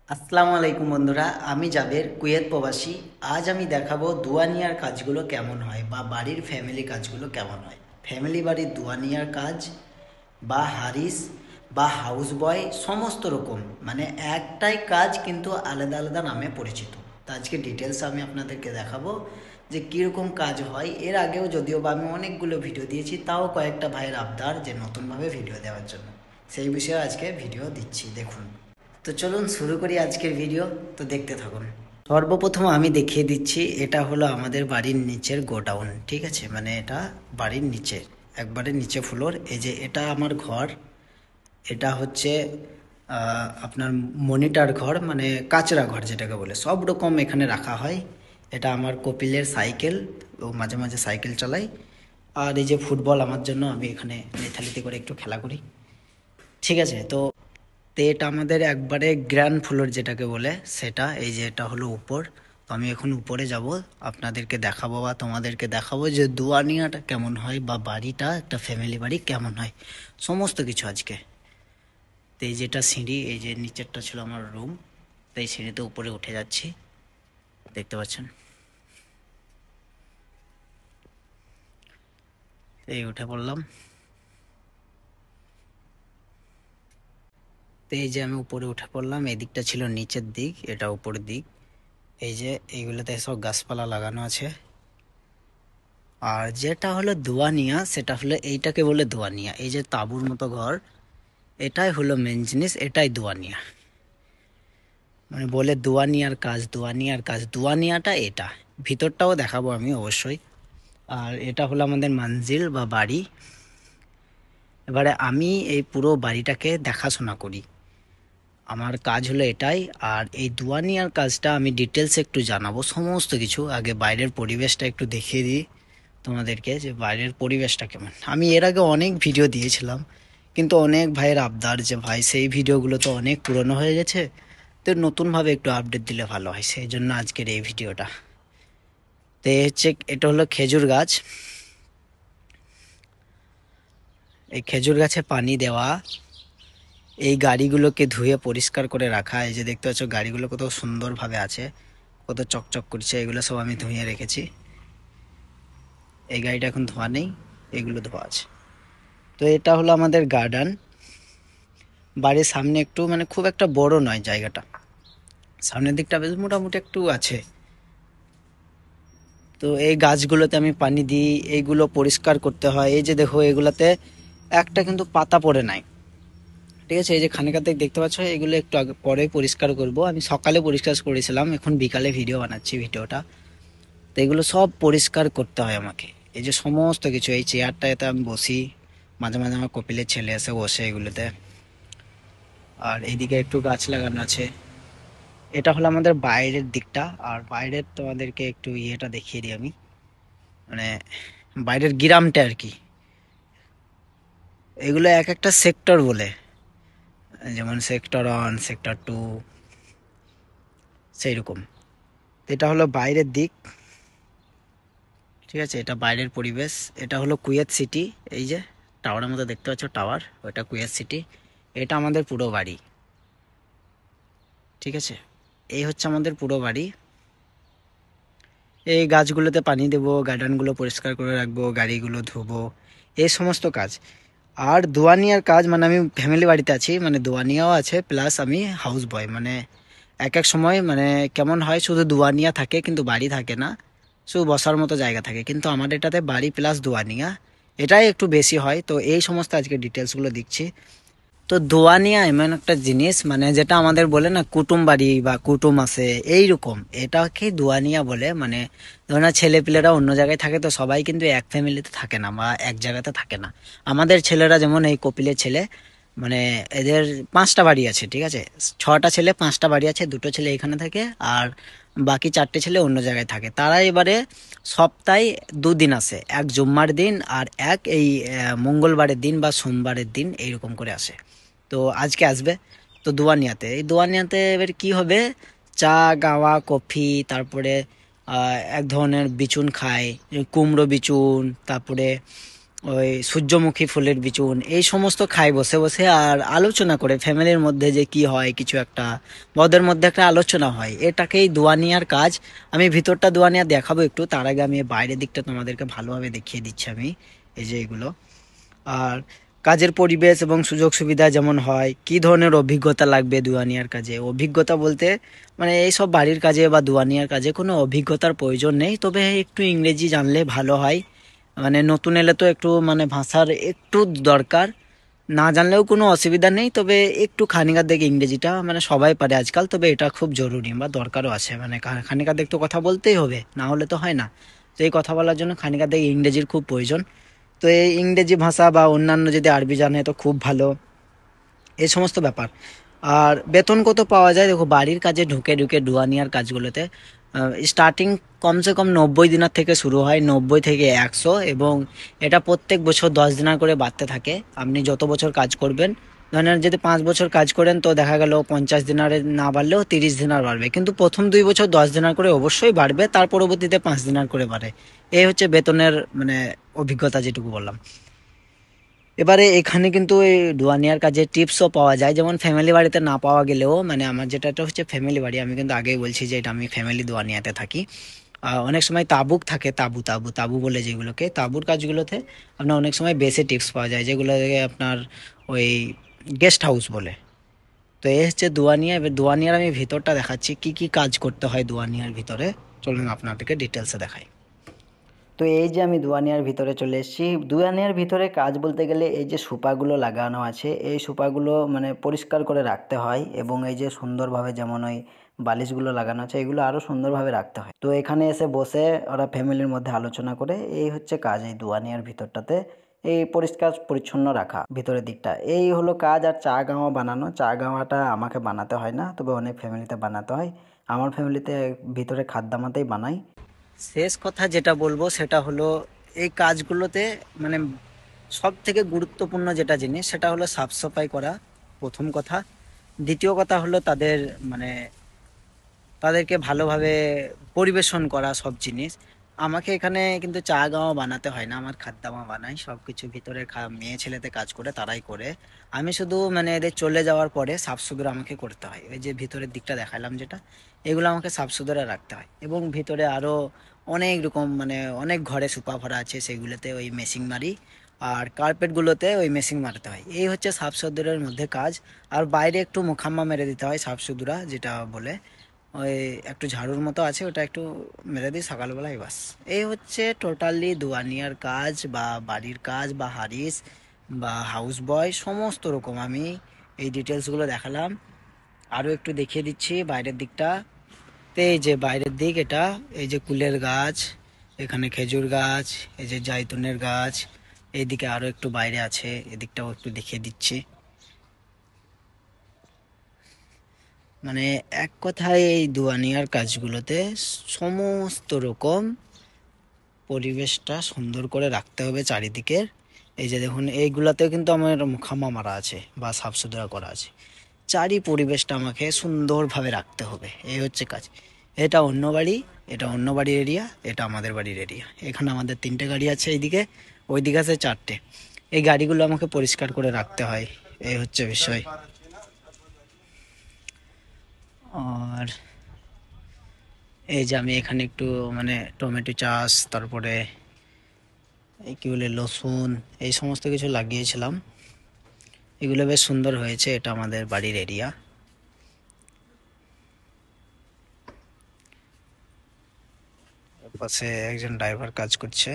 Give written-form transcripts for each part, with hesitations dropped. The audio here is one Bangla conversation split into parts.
আসসালামু আলাইকুম বন্ধুরা, আমি জাবের কুয়েত প্রবাসী। আজ আমি দেখাবো দুয়ানিয়ার কাজগুলো কেমন হয় বা বাড়ির ফ্যামিলি কাজগুলো কেমন হয়। ফ্যামিলি বাড়ির দুয়ানিয়ার কাজ বা হারিস বা হাউস বয় সমস্ত রকম মানে একটাই কাজ কিন্তু আলাদা আলাদা নামে পরিচিত। তো আজকে ডিটেলস আমি আপনাদেরকে দেখাবো যে কীরকম কাজ হয়। এর আগেও যদিও বা আমি অনেকগুলো ভিডিও দিয়েছি, তাও কয়েকটা ভাইয়ের আবদার যে নতুনভাবে ভিডিও দেওয়ার জন্য, সেই বিষয়ে আজকে ভিডিও দিচ্ছি, দেখুন। তো চলুন শুরু করি আজকের ভিডিও। তো দেখতে থাকুন। সর্বপ্রথম আমি দেখিয়ে দিচ্ছি, এটা হলো আমাদের বাড়ির নিচের গোডাউন। ঠিক আছে, মানে এটা বাড়ির নিচে, একবারে নিচে ফ্লোর। এই যে এটা আমার ঘর, এটা হচ্ছে আপনার মনিটর ঘর, মানে কাচরা ঘর যেটাকে বলে, সব রকম এখানে রাখা হয়। এটা আমার কপিলের সাইকেল, ও মাঝে মাঝে সাইকেল চালাই। আর এই যে ফুটবল আমার জন্য, আমি এখানে লেথালিথি করে একটু খেলা করি। ঠিক আছে, তো এটা আমাদের একবারে গ্র্যান্ড ফ্লোর যেটাকে বলে সেটা। এই যে এটা হলো উপর। তো আমি এখন উপরে যাব, আপনাদেরকে দেখাবো বা তোমাদেরকে দেখাবো যে দুয়ানিয়াটা কেমন হয় বা বাড়িটা, একটা ফ্যামিলি বাড়ি কেমন হয়, সমস্ত কিছু আজকে। তো এই যেটা সিঁড়ি, এই যে নিচেরটা ছিল আমার রুম, তো এই সিঁড়িতে উপরে উঠে যাচ্ছি, দেখতে পাচ্ছেন। এই উঠে পড়লাম। তো এই যে আমি উপরে উঠে পড়লাম, এই দিকটা ছিল নিচের দিক, এটা উপরের দিক। এই যে এইগুলোতে সব গাছপালা লাগানো আছে। আর যেটা হলো দুয়ানিয়া, সেটা হলো এইটাকে বলে দুয়ানিয়া। এই যে তাঁবুর মতো ঘর, এটাই হলো মেন জিনিস, এটাই দুয়ানিয়া। মানে বলে দুয়ানিয়ার কাজ, দুয়ানিয়ার কাজ, দুয়ানিয়াটা এটা। ভিতরটাও দেখাবো আমি অবশ্যই। আর এটা হলো আমাদের মানজিল বা বাড়ি। এবারে আমি এই পুরো বাড়িটাকে দেখাশোনা করি, আমার কাজ হলো এটাই। আর এই দুয়ানিয়ার কাজটা আমি ডিটেলসে একটু জানাবো সমস্ত কিছু। আগে বাইরের পরিবেশটা একটু দেখিয়ে দিই তোমাদেরকে, যে বাইরের পরিবেশটা কেমন। আমি এর আগে অনেক ভিডিও দিয়েছিলাম, কিন্তু অনেক ভাইয়ের আবদার যে ভাই সেই ভিডিওগুলো তো অনেক পুরনো হয়ে গেছে, তো নতুনভাবে একটু আপডেট দিলে ভালো হয়, সেই জন্য আজকের এই ভিডিওটা। তো হচ্ছে, এটা হলো খেজুর গাছ। এই খেজুর গাছে পানি দেওয়া, এই গাড়িগুলোকে ধুয়ে পরিষ্কার করে রাখা। এই যে দেখতে পাচ্ছ গাড়িগুলো কত সুন্দরভাবে আছে, কত চকচক করছে, এগুলো সব আমি ধুয়ে রেখেছি। এই গাড়িটা এখন ধোয়া নেই, এগুলো ধোয়া আছে। তো এটা হলো আমাদের গার্ডেন। বাড়ির সামনে একটু, মানে খুব একটা বড় নয় জায়গাটা, সামনের দিকটা বেশ মোটামুটি একটু আছে। তো এই গাছগুলোতে আমি পানি দিই, এইগুলো পরিষ্কার করতে হয়। এই যে দেখো এগুলাতে একটা কিন্তু পাতা পড়ে নাই। ঠিক আছে, এই যে খানিকাতে দেখতে পাচ্ছ, এগুলো একটু আগে পরে পরিষ্কার করব। আমি সকালে পরিষ্কার করেছিলাম, এখন বিকালে ভিডিও বানাচ্ছি ভিডিওটা। তো এগুলো সব পরিষ্কার করতে হয় আমাকে। এই যে সমস্ত কিছু, এই চেয়ারটাতে আমি বসি, মাঝে মাঝে আমার কপিলের ছেলে এসে বসে এগুলোতে। আর এইদিকে একটু গাছ লাগানো আছে। এটা হলো আমাদের বাইরের দিকটা। আর বাইরের তোমাদেরকে একটু ইয়েটা দেখিয়ে দিই আমি, মানে বাইরের গ্রামটা আর কি। এগুলো এক একটা সেক্টর বলে, যেমন সেক্টর 1, সেক্টর 2, সেই রকম। এটা হলো বাইরের দিক। ঠিক আছে, এটা বাইরের পরিবেশ। এটা হলো কুয়েত সিটি। এই যে টাওয়ারের মতো দেখতে পাচ্ছ, টাওয়ার, ওটা কুয়েত সিটি। এটা আমাদের পুরো বাড়ি। ঠিক আছে, এই হচ্ছে আমাদের পুরো বাড়ি। এই গাছগুলোতে পানি দেবো, গার্ডেনগুলো পরিষ্কার করে রাখবো, গাড়িগুলো ধোবো, এই সমস্ত কাজ। আর দোয়ানিয়ার কাজ, মানে আমি ফ্যামিলি বাড়িতে আছি, মানে দোয়ানিয়াও আছে, প্লাস আমি হাউস বয়। মানে এক এক সময় মানে কেমন হয়, শুধু দোয়ানিয়া থাকে কিন্তু বাড়ি থাকে না, শুধু বসার মতো জায়গা থাকে। কিন্তু আমার এটাতে বাড়ি প্লাস দোয়ানিয়া, এটাই একটু বেশি হয়। তো এই সমস্ত আজকে ডিটেলসগুলো দিচ্ছি। তো দোয়ানিয়া এমন একটা জিনিস, মানে যেটা আমাদের বলে না কুটুম বাড়ি বা কুটুম আছে এইরকম, এটাকে দোয়ানিয়া বলে। মানে ধরো না, ছেলেপিলেরা অন্য জায়গায় থাকে, তো সবাই কিন্তু এক ফ্যামিলিতে থাকে না বা এক জায়গাতে থাকে না। আমাদের ছেলেরা যেমন এই কপিলের ছেলে, মানে এদের 5টা বাড়ি আছে। ঠিক আছে, 6টা ছেলে 5টা বাড়ি আছে, দুটো ছেলে এখানে থাকে আর বাকি 4টে ছেলে অন্য জায়গায় থাকে। তারা এবারে সপ্তাহে 2 দিন আসে, এক জুম্মার দিন আর এক এই মঙ্গলবারের দিন বা সোমবারের দিন, এইরকম করে আসে। তো আজকে আসবে। তো দোয়ানিয়াতে, এই দোয়ানিয়াতে এবার কি হবে, চা, গাওয়া, কফি, তারপরে এক ধরনের বিচুন খায়, কুমড়ো বিচুন, তারপরে ওই সূর্যমুখী ফুলের বিচুন এই সমস্ত খাই বসে বসে, আর আলোচনা করে ফ্যামিলির মধ্যে যে কি হয় কিছু একটা, বা ওদের মধ্যে একটা আলোচনা হয়, এটাকেই দোয়ানিয়ার কাজ। আমি ভিতরটা দোয়ানিয়া দেখাবো একটু, তার আগে আমি বাইরের দিকটা তোমাদেরকে ভালোভাবে দেখিয়ে দিচ্ছি আমি। এই যে এগুলো, আর কাজের পরিবেশ এবং সুযোগ সুবিধা যেমন হয়, কি ধরনের অভিজ্ঞতা লাগবে দুয়ানিয়ার কাজে। অভিজ্ঞতা বলতে মানে এইসব বাড়ির কাজে বা দুয়ানিয়ার কাজে কোনো অভিজ্ঞতার প্রয়োজন নেই, তবে একটু ইংরেজি জানলে ভালো হয়। মানে নতুন এলে তো একটু মানে ভাষার একটু দরকার, না জানলেও কোনো অসুবিধা নেই, তবে একটু খানিকার দিকে ইংরেজিটা মানে সবাই পারে আজকাল, তবে এটা খুব জরুরি বা দরকারও আছে। মানে খানিকার দিক তো কথা বলতেই হবে, না হলে তো হয় না। তো এই কথা বলার জন্য খানিকার দিকে ইংরেজির খুব প্রয়োজন। তো এই ইংরেজি ভাষা বা অন্যান্য যদি আরবি জানে তো খুব ভালো, এই সমস্ত ব্যাপার। আর বেতন কত পাওয়া যায়, দেখো বাড়ির কাজে ঢুকে ঢুকে ডুয়ানিয়ার কাজগুলোতে স্টার্টিং কমসে কম 90 দিনার থেকে শুরু হয়, 90 থেকে 100, এবং এটা প্রত্যেক বছর 10 দিনার করে বাড়তে থাকে। আপনি যত বছর কাজ করবেন, ধরেন যদি 5 বছর কাজ করেন তো দেখা গেল 50 দিনারে না বাড়লেও 30 দিনার বাড়বে, কিন্তু প্রথম 2 বছর 10 দিনার করে অবশ্যই বাড়বে, তার পরবর্তীতে 5 দিনার করে বাড়ে। এই হচ্ছে বেতনের মানে অভিজ্ঞতা যেটুকু বললাম। এবারে এখানে কিন্তু এই ডুয়ানিয়ার কাজে টিপসও পাওয়া যায়, যেমন ফ্যামিলি বাড়িতে না পাওয়া গেলেও, মানে আমার যেটা এটা হচ্ছে ফ্যামিলি বাড়ি, আমি কিন্তু আগেই বলছি যে এটা আমি ফ্যামিলি দোয়ানিয়াতে থাকি। অনেক সময় তাবুক থাকে, তাবু তাবু তাবু বলে যেগুলোকে, তাবুর কাজগুলোতে আপনার অনেক সময় বেশি টিপস পাওয়া যায়, যেগুলো আপনার ওই গেস্ট হাউস বলে। তো এই হচ্ছে দোয়ানিয়া। এবার দোয়ানিয়ার আমি ভিতরটা দেখাচ্ছি, কি কি কাজ করতে হয় দোয়ানিয়ার ভিতরে। চলুন আপনাদেরকে ডিটেলসে দেখাই। তো এই যে আমি দুয়ানিয়ার ভিতরে চলে এসেছি। দুয়ানিয়ার ভিতরে কাজ বলতে গেলে এই যে সোফাগুলো লাগানো আছে, এই সোফাগুলো মানে পরিষ্কার করে রাখতে হয়, এবং এই যে সুন্দরভাবে যেমন ওই বালিশগুলো লাগানো আছে এগুলো আরও সুন্দরভাবে রাখতে হয়। তো এখানে এসে বসে ওরা ফ্যামিলির মধ্যে আলোচনা করে, এই হচ্ছে কাজ এই দুয়ানিয়ার ভিতরটাতে, এই পরিষ্কার পরিচ্ছন্ন রাখা ভিতরের দিকটা, এই হলো কাজ। আর চা গাওয়া বানানো, চা গাওয়াটা আমাকে বানাতে হয় না, তবে অনেক ফ্যামিলিতে বানাতে হয়। আমার ফ্যামিলিতে ভিতরে খাদ্দামাতেই বানাই। শেষ কথা যেটা বলবো সেটা হলো, এই কাজগুলোতে মানে সব থেকে গুরুত্বপূর্ণ যেটা জিনিস সেটা হলো সাফ সাফাই করা, প্রথম কথা। দ্বিতীয় কথা হলো তাদের মানে তাদেরকে ভালোভাবে পরিবেশন করা সব জিনিস। আমাকে এখানে কিন্তু চা গাওয়া বানাতে হয় না, আমার খাদ্দামা বানাই সব কিছু, ভিতরে মেয়ে ছেলেতে কাজ করে তারাই করে। আমি শুধু মানে এদের চলে যাওয়ার পরে সাফ সুতরা আমাকে করতে হয়। ওই যে ভিতরের দিকটা দেখালাম যেটা, এগুলো আমাকে সাফ সুতরা রাখতে হয়। এবং ভিতরে আরও অনেক রকম মানে অনেক ঘরে সুপা ভরা আছে, সেগুলোতে ওই মেশিং মারি, আর কার্পেটগুলোতে ওই মেশিং মারতে হয়। এই হচ্ছে সাফ সুতরার মধ্যে কাজ। আর বাইরে একটু মুখাম্মা মেরে দিতে হয় সাফ সুতরা যেটা বলে, ওই একটু ঝাড়ুর মতো আছে ওটা একটু মেরে দিই সকালবেলায়, বাস। এই হচ্ছে টোটালি দুয়ানিয়ার কাজ বা বাড়ির কাজ বা হারিস বা হাউস বয় সমস্ত রকম আমি এই ডিটেলসগুলো দেখালাম। আরও একটু দেখিয়ে দিচ্ছি বাইরের দিকটা। তো এই যে বাইরের দিক এটা, এই যে কুলের গাছ, এখানে খেজুর গাছ, এই যে জাইতুনের গাছ, এইদিকে আরও একটু বাইরে আছে, এদিকটাও একটু দেখিয়ে দিচ্ছি। মানে এক কথায় এই দুয়ানিয়ার কাজগুলোতে সমস্ত রকম পরিবেশটা সুন্দর করে রাখতে হবে চারিদিকের। এই যে দেখুন এইগুলাতেও কিন্তু আমার মুখামা মারা আছে বা সাফ সুতরা করা আছে, চারি পরিবেশটা আমাকে সুন্দরভাবে রাখতে হবে, এই হচ্ছে কাজ। এটা অন্য বাড়ি, এটা অন্য বাড়ির এরিয়া, এটা আমাদের বাড়ির এরিয়া। এখানে আমাদের 3টে গাড়ি আছে, এইদিকে ওইদিকে আছে 4টে। এই গাড়িগুলো আমাকে পরিষ্কার করে রাখতে হয়, এই হচ্ছে বিষয়। আর এই যে আমি এখানে একটু মানে টমেটো চাষ, তারপরে এই কী বলে রসুন, এই সমস্ত কিছু লাগিয়েছিলাম, এগুলো বেশ সুন্দর হয়েছে। এটা আমাদের বাড়ির এরিয়া। পাশে একজন ড্রাইভার কাজ করছে,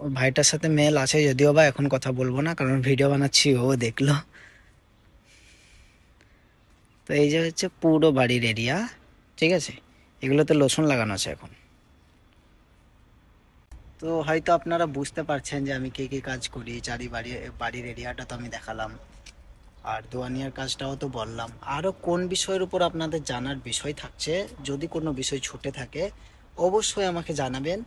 ওই ভাইটার সাথে মেল আছে যদিও বা এখন কথা বলবো না, কারণ ভিডিও বানাচ্ছি, ও দেখলো। তো এই যে হচ্ছে পুরো বাড়ির এরিয়া, ঠিক আছে। এগুলোতে রসুন লাগানো আছে এখন। তো হয়তো আপনারা বুঝতে পারছেন যে আমি কী কী কাজ করি, বাড়ির এরিয়াটা তো আমি দেখালাম, আর দোয়ানিয়ার কাজটাও তো বললাম। আরও কোন বিষয়ের উপর আপনাদের জানার বিষয় থাকছে, যদি কোনো বিষয় ছুটে থাকে অবশ্যই আমাকে জানাবেন,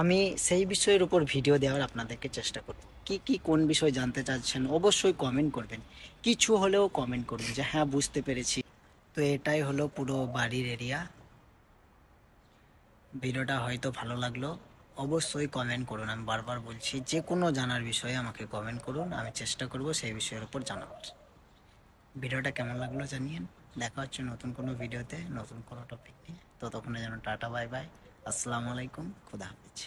আমি সেই বিষয়ের উপর ভিডিও দেওয়ার আপনাদেরকে চেষ্টা করব। কি কি কোন বিষয় জানতে চাচ্ছেন অবশ্যই কমেন্ট করবেন, কিছু হলেও কমেন্ট করবেন যে হ্যাঁ বুঝতে পেরেছি। তো এটাই হলো পুরো বাড়ির এরিয়া। ভিডিওটা হয়তো ভালো লাগলো, অবশ্যই কমেন্ট করুন। আমি বারবার বলছি, যে কোনো জানার বিষয়ে আমাকে কমেন্ট করুন, আমি চেষ্টা করব সেই বিষয়ের উপর জানাবার। ভিডিওটা কেমন লাগলো জানিয়েন। দেখা হচ্ছে নতুন কোনো ভিডিওতে, নতুন কোনো টপিক নিয়ে। ততক্ষণে যেন টাটা, বাই বাই, আসসালামু আলাইকুম, খুদা হাফেজ।